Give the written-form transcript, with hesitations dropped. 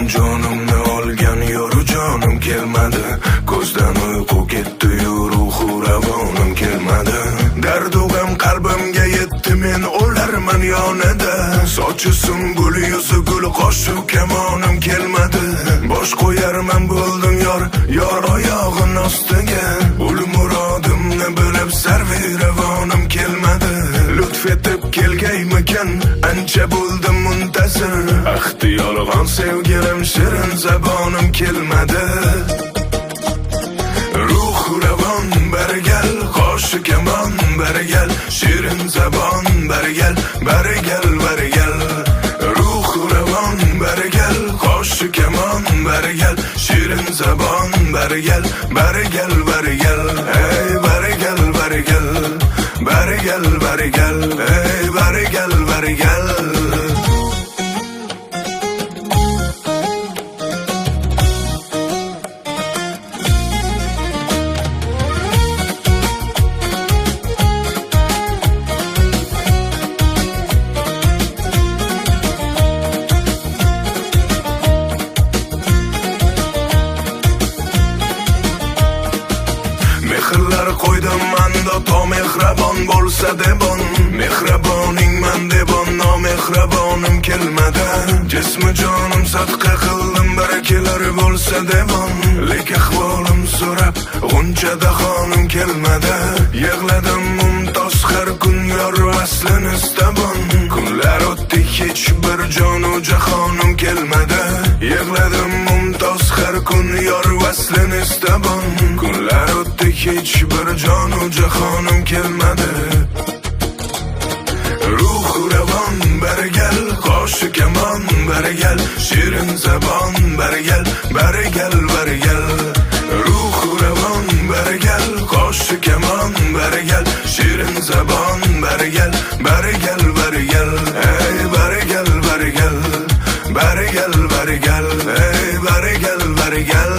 jonimni olgan yoru jonim kelmadi. Ko'zdan uyqu ketdi, ruhu ravonim kelmadi. Dardu g'am qalbimga yetdi, men o'larman yonida. Sochi sumbul, yuzi gul, qoshi kamonim kelmadi. Bosh qo'yarman bo'ldim yor oyog'in ostiga. Ul murodimni bilib sarvi ravonim kelmadi. Lutf etib kelgaymikan, ancha bo'ldim muntazir. Ahdi yolg'on sevgilim, shirin zabonim kelmadi. Ruh ravon barigal, qoshi kamon barigal, shirin zabon barigal, barigal barigal. Ruh ravon barigal, qoshi kamon barigal, shirin zabon barigal, barigal barigal. Ey barigal barigal, barigal barigal, ey barigal barigal. Mehrlar qo'ydim manda, to mehrabon bo'lsa debon. Mehraboning man debon, nomehrabonim kelmadi. Jismi jonim sadqa qildim, barakalar bo'lsa debon. Lek ahvolim so'rab, g'unchada xonim kelmadi. Yig'ladim mumtoz har kun, yor vaslini istabon. Kunlar o'tdi, hech bir jonu jahonim kelmadi. Yig'ladim mumtoz har kun, yor vaslini istabon. Kunlar o'tdi, hech bir jonu jahonim kelmadi. Ruh ravon barigal, qoshi kamon barigal, shirin zabon barigal, barigal barigal. Ruh ravon barigal, qoshi kamon barigal, shirin zabon barigal, barigal barigal. Ey barigal barigal, barigal barigal, ey barigal barigal.